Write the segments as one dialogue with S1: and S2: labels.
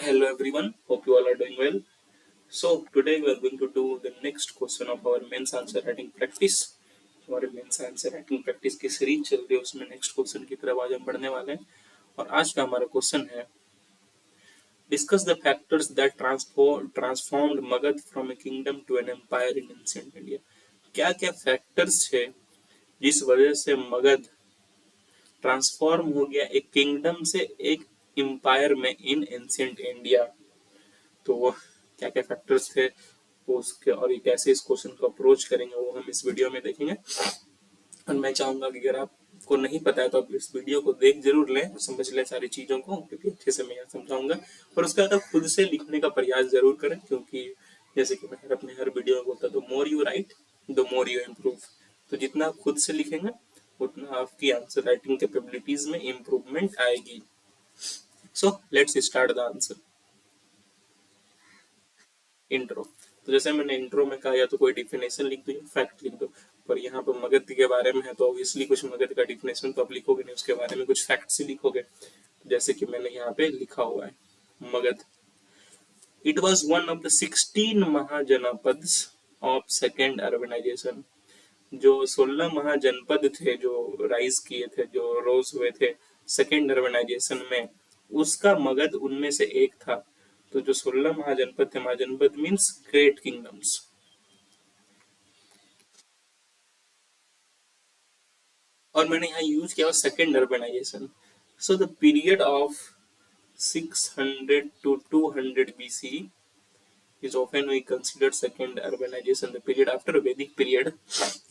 S1: Hello everyone, hope you all are doing well. So today we are going to do the next question of our mains answer writing practice. हमारे mains answer writing practice की series चल रही है, उसमें next question की तरफ आज हम बढ़ने वाले हैं। और आज का हमारा क्वेश्चन है discuss the factors that transformed Magadha from a kingdom to an empire in ancient India. क्या क्या फैक्टर्स है जिस वजह से मगध ट्रांसफॉर्म हो गया एक किंगडम से एक एम्पायर में इन एंशिएंट इंडिया। तो वो क्या क्या फैक्टर्स थे वो उसके और ये कैसे इस क्वेश्चन को अप्रोच करेंगे वो हम इस वीडियो में देखेंगे। और मैं चाहूंगा कि अगर आपको नहीं पता है तो आप इस वीडियो को देख जरूर लें और समझ लें सारी चीजों को, क्योंकि अच्छे से मैं यहाँ समझाऊंगा। और उसके बाद आप खुद से लिखने का प्रयास जरूर करें, क्योंकि जैसे कि मैं अपने हर वीडियो में बोलता हूँ, the more you right the more you improve. तो जितना आप खुद से लिखेंगे उतना आपकी आंसर राइटिंग कैपेबिलिटीज में इम्प्रूवमेंट आएगी। So let's start the answer. Intro. तो जैसे मैंने इंट्रो में कहा, या तो कोई डिफिनेशन लिख दो या फैक्ट लिख दो। पर यहाँ पर मगध के बारे में है तो ऑब्वियसली कुछ मगध का डिफिनेशन तो आप लिखोगे नहीं, उसके बारे में कुछ फैक्ट्स ही लिखोगे। जैसे कि मैंने यहाँ पे लिखा हुआ है, Magadha it was one of the 16 Mahajanapadas of second urbanisation. जो 16 महाजनपद थे जो राइज किए थे, जो रोज हुए थे सेकेंड अर्बनाइजेशन में, उसका मगध उनमें से एक था। तो जो 16 महाजनपद थे, महाजनपद मीन्स ग्रेट किंगडम्स। और मैंने यहाँ यूज किया second urbanisation. So the period of 600 to 200 BC is often we considered second urbanization, the period after Vedic period।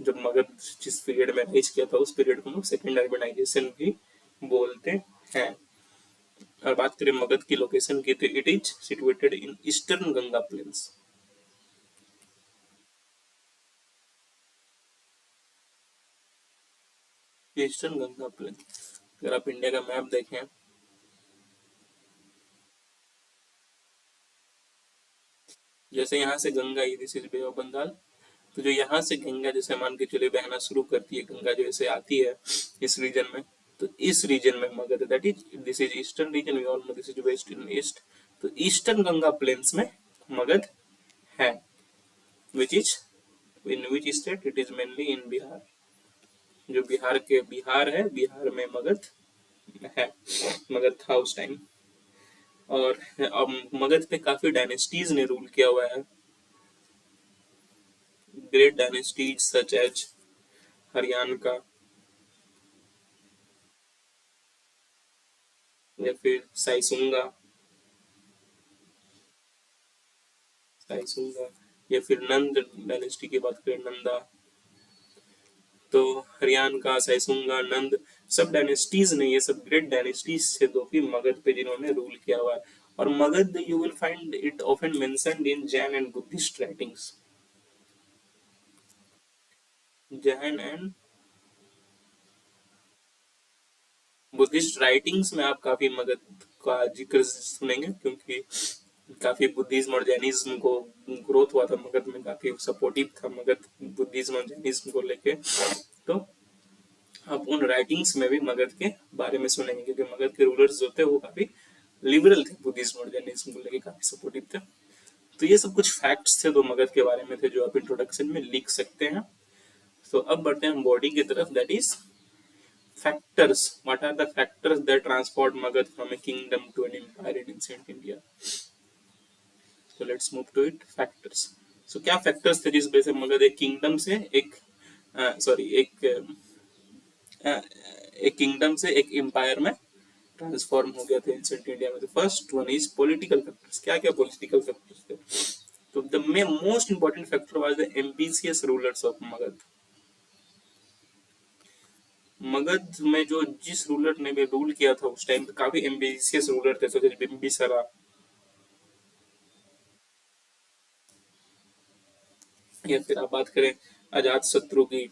S1: जब मगध जिस पीरियड में राइज किया था उस पीरियड को हम सेकेंड अर्बनाइजेशन भी बोलते हैं। और बात करें मगध की लोकेशन की, तो it is situated in eastern Ganga plains. Eastern Ganga plain, अगर आप इंडिया का मैप देखें, जैसे यहाँ से Ganga, this is bay of Bengal. तो जो यहाँ से गंगा जैसे मान के चले बहना शुरू करती है, गंगा जो ऐसे आती है इस रीजन में, तो इस रीजन में Magadha, that is this is eastern region, we all know this is west in east. तो ईस्टर्न गंगा प्लेन्स में मगध है, which is in which state, it is mainly in Bihar. जो बिहार है, बिहार में मगध है, मगध था उस टाइम। और अब मगध पे काफी डायनेस्टीज ने रूल किया हुआ है। Great dynasties such as Haryanka का, या फिर साइसुंगा, या फिर नंद डायनेस्टी की बात करें, नंदा। तो हरियाणा का, साइसुंगा, नंद, सब डायनेस्टीज ने, ये सब ग्रेट डायनेस्टीज से दो कि मगध पे जिन्होंने रूल किया हुआ है। और Magadh you will find it often mentioned in Jain and Buddhist writings. Jain and Buddhist writings में आप काफी मगध का जिक्र सुनेंगे, क्योंकि काफी बुद्धिज्म और जैनिज्म को ग्रोथ हुआ था मगध में, काफी सपोर्टिव था मगध बुद्धिज्म और जैनिज्म को लेके। तो आप उन राइटिंग्स में भी मगध के बारे में सुनेंगे, क्योंकि मगध के रूलर्स जो थे वो काफी लिबरल थे, बुद्धिज्म और जैनिज्म को लेके काफी सपोर्टिव थे। तो ये सब कुछ फैक्ट्स थे जो मगध के बारे में थे, जो आप इंट्रोडक्शन में लिख सकते हैं। तो अब बढ़ते हैं बॉडी की तरफ, that is factors. What are the factors that transport Magad from a kingdom to an empire in ancient India? So let's move to it. Factors. So क्या factors थे जिस वजह से मगध एक किंगडम से एक सॉरी एक किंगडम से एक एम्पायर में ट्रांसफॉर्म हो गया था एंशिएंट इंडिया में। तो first one is political factors. क्या क्या पॉलिटिकल फैक्टर्स थे? तो the most important factor was the ambitious rulers of Magadh. Magadh में जो जिस रूलर ने भी रूल किया था उस टाइम पे काफी एम्बिशियस रूलर थे, जैसे बिम्बिसारा, या फिर आप बात करें अजात शत्रु की।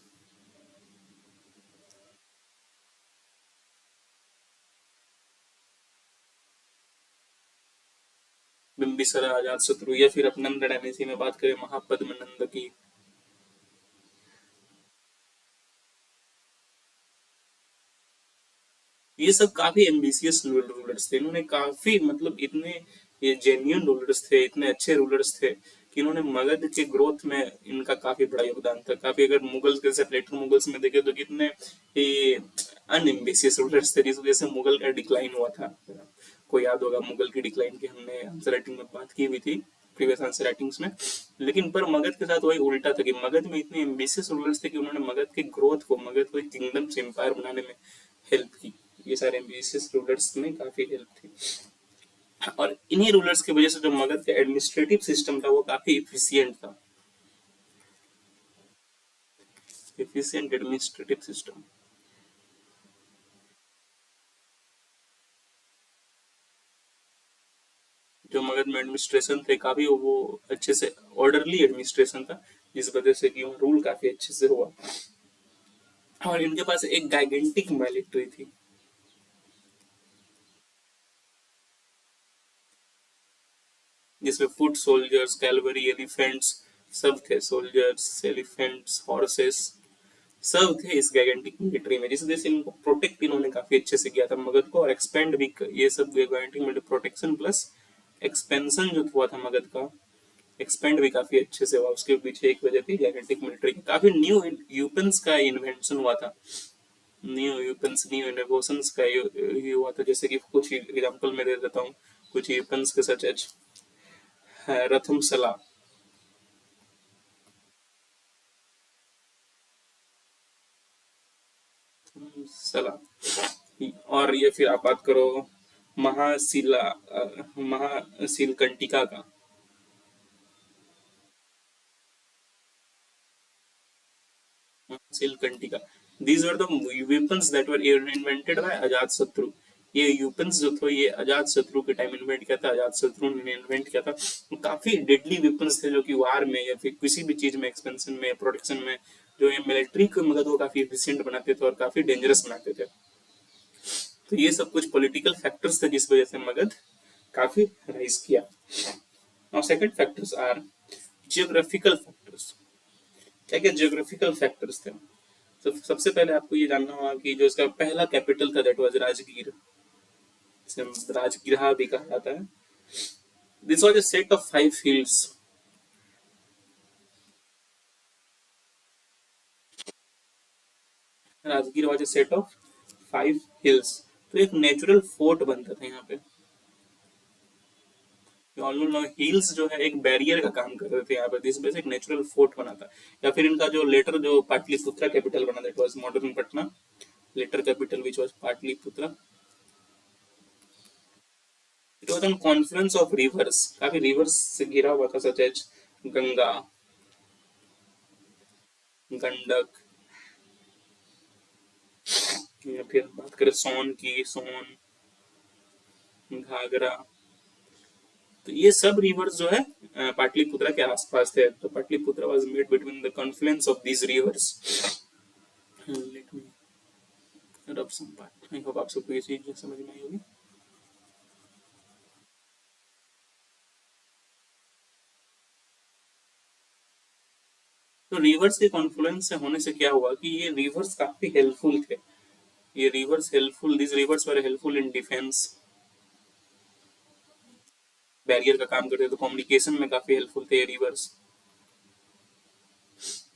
S1: बिम्बिसारा, अजात शत्रु, या फिर अब नंद डायनेस्टी में बात करें महापद्म नंद की। ये सब काफी एम्बिशियस रूलर्स थे, इन्होंने काफी मतलब इतने ये जेन्युइन रूलर्स थे, इतने अच्छे रूलर्स थे कि इन्होंने मगध के ग्रोथ में इनका काफी बड़ा योगदान था। काफी, अगर मुगल के जैसे लेटर मुगल्स में देखे तो कितने ये अनएम्बिशियस रूलर्स थे, जिस वजह से मुगल का डिक्लाइन हुआ था। को याद होगा मुगल की डिक्लाइन की हमने आंसर राइटिंग में बात की हुई थी, प्रीवियस आंसर राइटिंग्स में। लेकिन पर मगध के साथ वही उल्टा था कि मगध में इतने एम्बिशियस रूलर्स थे कि उन्होंने मगध के ग्रोथ को, मगध को एक किंगडम से एम्पायर बनाने में हेल्प की। ये सारे एम्बिशियस रूलर्स में काफी हेल्प थी। और इन्हीं रूलर्स की वजह से जो मगध का एडमिनिस्ट्रेटिव सिस्टम था वो काफी इफिशियंट था। इफिशियंट एडमिनिस्ट्रेटिव सिस्टम, जो मगध में एडमिनिस्ट्रेशन थे काफी वो अच्छे से ऑर्डरली एडमिनिस्ट्रेशन था, जिस वजह से कि रूल काफी अच्छे से हुआ। और इनके पास एक गाइगेंटिक मिलिट्री थी, जिसमें फुट सोल्जर्स, कैलवरी, एलिफेंट्स सब थे। सोल्जर्स, एलिफेंट्स, हॉर्सेस सब थे इस गैगेंटिक मिलिट्री में, जिस वजह से इनको प्रोटेक्ट इन्होंने काफी अच्छे से किया था मगध को, और एक्सपेंड भी ये सब गैगेंटिक मिलिट्री प्रोटेक्शन प्लस एक्सपेंशन जो हुआ था मगध का, एक्सपेंड भी काफी अच्छे से हुआ। उसके पीछे एक वजह थी गैगेंटिक मिलिट्री की। काफी न्यू यूपन्स का इन्वेंशन हुआ था, न्यू यूपन्स, न्यू इनोवेशंस का ये हुआ था। जैसे कि कुछ एग्जांपल मैं दे देता हूँ कुछ यूपन्स के, सच एच रथम सला, सला। और ये फिर आप बात करो महाशिला, महाशिल कंटिका का, Mahashilakantaka. These are the weapons that were invented by Ajatashatru. ये यूपन्स जो थे ये अजात शत्रु के टाइम इन्वेंट किया था, अजात शत्रु ने इन्वेंट किया था। काफी डेडली वेपन्स थे जो कि वार में या फिर किसी भी चीज में, एक्सपेंशन में, प्रोटेक्शन में, जो ये मिलिट्री को मगध को काफी एफिशिएंट बनाते थे और काफी डेंजरस बनाते थे। तो ये सब कुछ पॉलिटिकल फैक्टर्स थे जिस वजह से मगध काफी राइज किया। Now second factors are geographical factors. क्या क्या जियोग्राफिकल फैक्टर्स थे? तो सबसे पहले आपको ये जानना होगा कि जो इसका पहला कैपिटल था दैट वाज राजगीर, जिसे राजगृह भी कहा जाता है। This was a set of 5 hills. Rajgir was a set of 5 hills. तो एक नेचुरल फोर्ट बनता था यहाँ पे। ऑल नो हिल्स जो है एक बैरियर का काम कर रहे थे यहाँ पे, जिस वजह से एक नेचुरल फोर्ट बना था। या फिर इनका जो लेटर जो पाटलिपुत्रा कैपिटल बना, that was modern Patna, later capital which was Pataliputra. It was on confluence of rivers, काफी रिवर्स से घिरा हुआ था, सच एज गंगा, गंडक, या फिर बात करें सोन की, सोन, घाघरा। तो ये सब रिवर्स जो है पाटलिपुत्रा के आसपास थे। तो Pataliputra was made between the confluence of these rivers. Let me rub some part. I hope आप सबको ये चीज समझ में आई होगी। तो रिवर्स के कॉन्फ्लुएंस से होने से क्या हुआ कि ये रिवर्स काफी हेल्पफुल थे। ये reverse helpful, this reverse were helpful in defence, barrier का काम करते थे। तो कम्युनिकेशन में काफी हेल्पफुल थे ये रिवर्स।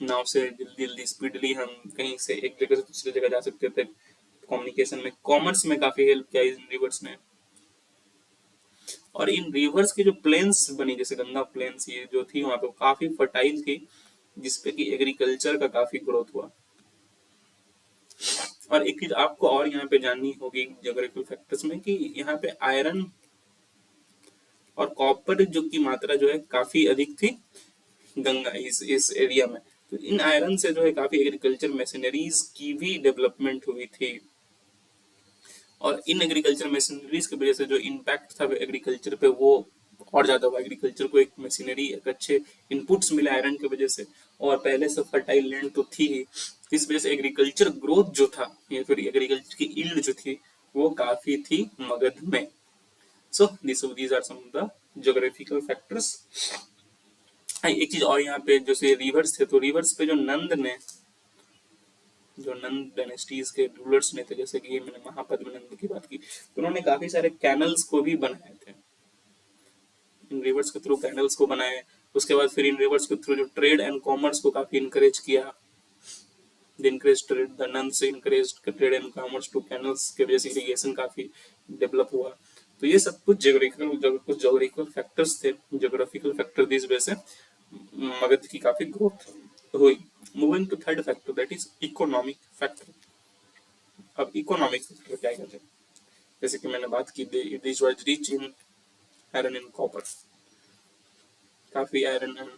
S1: नाव से जल्दी जल्दी स्पीडली हम कहीं से एक जगह से दूसरी जगह जा सकते थे। कम्युनिकेशन में, कॉमर्स में काफी हेल्प किया इन रिवर्स ने। और इन रिवर्स की जो प्लेन्स बनी, जैसे गंगा प्लेन्स ये जो थी वहां पे काफी फर्टाइल थी, जिसपे कि एग्रीकल्चर का काफी ग्रोथ हुआ। और एक चीज आपको और यहाँ पे जाननी होगी ज्योग्राफिकल फैक्टर्स में कि यहाँ पे आयरन और कॉपर जो की मात्रा जो है काफी अधिक थी गंगा इस एरिया में। तो इन आयरन से जो है काफी एग्रीकल्चर मशीनरीज की भी डेवलपमेंट हुई थी। और इन एग्रीकल्चर मशीनरीज की वजह से जो इम्पैक्ट था एग्रीकल्चर पे वो और ज्यादा हुआ। एग्रीकल्चर को एक मशीनरी, एक अच्छे इनपुट्स मिले आयरन की वजह से, और पहले से फर्टाइल लैंड तो थी ही। इस वजह से एग्रीकल्चर ग्रोथ जो था या फिर एग्रीकल्चर की यील्ड जो थी वो काफी थी मगध में। So these are some of the geographical factors. एक चीज और यहाँ पे जैसे रिवर्स थे, तो रिवर्स पे जो नंद ने, जो नंद डायनेस्टीज के रूलर्स ने थे, जैसे कि मैंने महापद्म नंद की बात की, तो उन्होंने काफी सारे कैनल्स को भी बनाए थे। इन रिवर्स के थ्रू कैनल्स को बनाए, उसके बाद फिर इन रिवर्स के थ्रू जो ट्रेड एंड कॉमर्स को काफी इंकरेज किया, the increase trade, the nuns increase trade and commerce to canals के वजह से इरिगेशन काफी डेवलप हुआ। तो ये सब कुछ जोग्राफिकल फैक्टर्स थे, जोग्राफिकल फैक्टर दिस वजह से मगध की काफी ग्रोथ हुई। Moving to third factor that is economic factor. अब इकोनॉमिक फैक्टर क्या कहते हैं, जैसे कि मैंने बात की this was rich in iron and copper, काफी आयरन एंड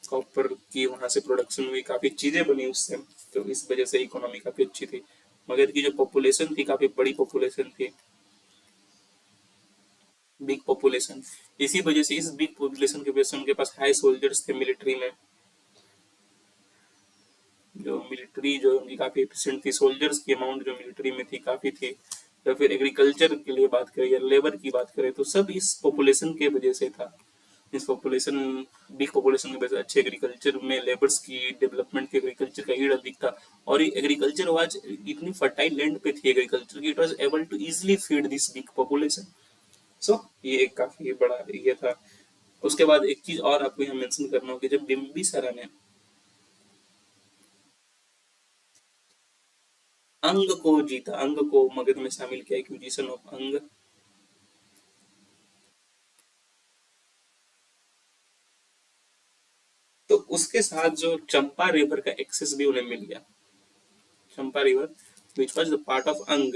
S1: कॉपर की वहां से प्रोडक्शन हुई, काफी चीजें बनी उससे, तो इस वजह से इकोनॉमी काफी अच्छी थी। मगध की जो पॉपुलेशन थी काफी बड़ी पॉपुलेशन थी, बिग पॉपुलेशन, इसी वजह से इस बिग पॉपुलेशन की वजह से उनके पास हाई सोल्जर्स थे मिलिट्री में, जो मिलिट्री जो उनकी काफी एफिशिएंट थी, सोल्जर्स की अमाउंट जो मिलिट्री में थी काफी थी। या फिर एग्रीकल्चर के लिए बात करें या लेबर की बात करें तो सब इस पॉपुलेशन के वजह से था। इस पॉपुलेशन, बिग पॉपुलेशन की वजह से अच्छे एग्रीकल्चर में लेबर्स की डेवलपमेंट की, एग्रीकल्चर का ईड अधिक था, और एग्रीकल्चर वाज इतनी फर्टाइल लैंड पे थी एग्रीकल्चर की, it was able to easily feed this big population. So ये एक काफी बड़ा ये था। उसके बाद एक चीज और आपको यहाँ मेंशन करना होगी, जब बिम्बिसारा ने अंग को जीता, अंग को मगध में शामिल किया, एक्विजिशन ऑफ अंग, तो उसके साथ जो चंपा रिवर का एक्सेस भी उन्हें मिल गया। Champa river which was the part of Anga,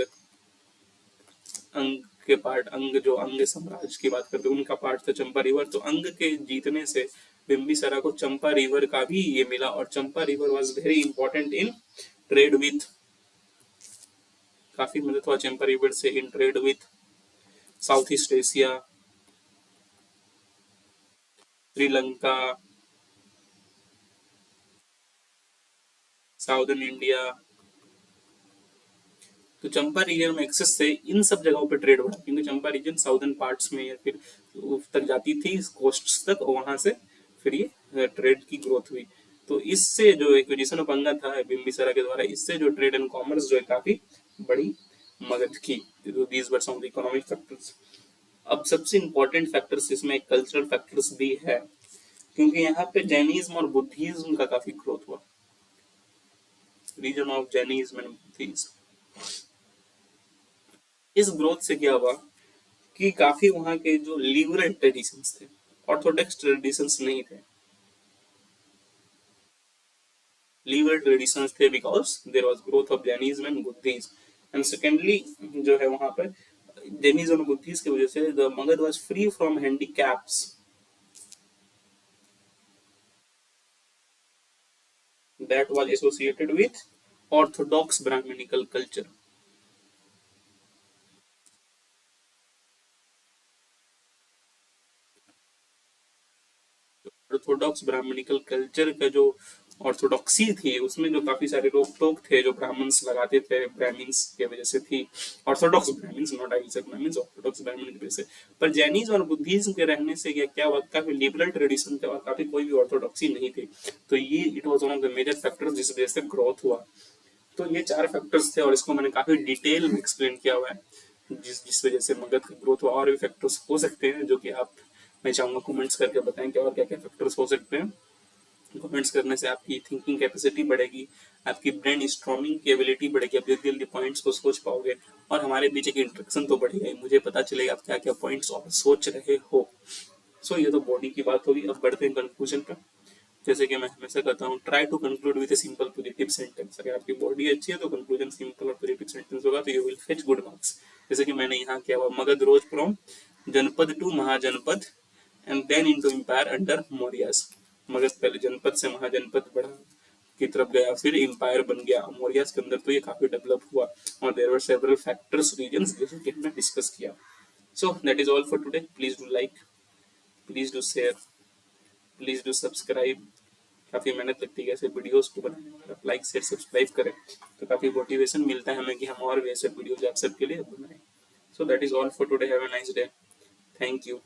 S1: Anga के पार्ट, अंग जो अंग साम्राज्य की बात करते हैं उनका पार्ट था चंपा रिवर, तो अंग के जीतने से बिम्बिसारा को चंपा रिवर का भी ये मिला, और Champa river was very important in trade with, काफी मदद हुआ चंपा रिवर से in trade with south east Asia, Sri Lanka, southern India. तो चंपा रीजन में एक्सेस से इन सब जगहों पे ट्रेड बढ़ा, क्योंकि चंपा रीजन साउदर्न पार्ट्स में या फिर तक जाती थी, कोस्ट तक, और वहां से फिर ये ट्रेड की ग्रोथ हुई। तो इससे जो एक्विजिशन ऑफ अंगा था बिम्बिसारा के द्वारा, इससे जो ट्रेड एंड कॉमर्स जो है काफी बड़ी मदद की। तो these were some of the economic factors. अब सबसे इंपॉर्टेंट फैक्टर्स इसमें कल्चरल फैक्टर्स भी है, क्योंकि यहाँ पे जैनिज्म और बुद्धिज्म का काफी ग्रोथ हुआ, reason of Jainism and Buddhism. इस ग्रोथ से क्या हुआ कि काफी वहां के जो लिबरल ट्रेडिशंस थे, ऑर्थोडॉक्स ट्रेडिशंस नहीं थे, लिबरल ट्रेडिशंस थे, because there was growth of Jainism and Buddhism. And secondly जो है वहां पर जैनिज्म और बुद्धिज्म की वजह से the Magadha was free from handicaps that was associated with orthodox brahminical culture। Orthodox brahminical culture का जो ऑर्थोडॉक्सी थी उसमें जो काफी सारे रोक टोक थे जो ब्राह्मण्स लगाते थे ब्राह्मण्स की वजह से थी, ऑर्थोडॉक्स ब्राह्मण्स, नॉट आई से ब्राह्मण्स, ऑर्थोडॉक्स ब्राह्मण की वजह से। पर जैनिज्म और बुद्धिज्म के रहने से क्या हुआ, काफी लिबरल ट्रेडिशन थे और काफी कोई भी ऑर्थोडॉक्सी नहीं थी, तो ये it was one of the major factors जिस वजह से ग्रोथ हुआ। तो ये चार फैक्टर्स थे और इसको मैंने काफी डिटेल में एक्सप्लेन किया हुआ है, जिस वजह से मगध का ग्रोथ हुआ। और भी फैक्टर्स हो सकते हैं जो कि आप, मैं चाहूंगा कमेंट्स करके बताएं कि और क्या क्या फैक्टर्स हो सकते हैं। कमेंट्स करने से आपकी थिंकिंग कैपेसिटी बढ़ेगी, आपकी ब्रेन स्ट्रॉमिंग की एबिलिटी बढ़ेगी, आप जल्दी जल्दी पॉइंट्स को सोच पाओगे, और हमारे बीच एक इंटरेक्शन तो बढ़ेगा, मुझे पता चलेगा आप क्या क्या पॉइंट्स और सोच रहे हो। सो ये तो बॉडी की बात होगी। अब बढ़ते हैं कंक्लूजन पर। जैसे कि मैं हमेशा कहता हूँ, try to conclude with a simple positive sentence. अगर आपकी बॉडी अच्छी है तो कंक्लूजन सिंपल और पॉजिटिव सेंटेंस होगा, तो you will fetch good marks. जैसे कि मैंने यहाँ किया हुआ, Magadh rose from janapada to mahajanapada and then into empire under Mauryas. Magadh पहले जनपद से महाजनपद बढ़ा की तरफ गया, फिर एम्पायर बन गया मौर्यस के अंदर, तो ये काफी डेवलप हुआ। और there were several factors, reasons, जैसे कि हमने डिस्कस किया। So that is all for today. Please do like, please do share, please do subscribe. काफी मेहनत लगती है ऐसे वीडियोस को बनाने में, आप लाइक शेयर सब्सक्राइब करें तो काफी मोटिवेशन मिलता है हमें कि हम और भी ऐसे वीडियोस आप सबके लिए बनाएं। सो that is all for today. Have a nice day. Thank you.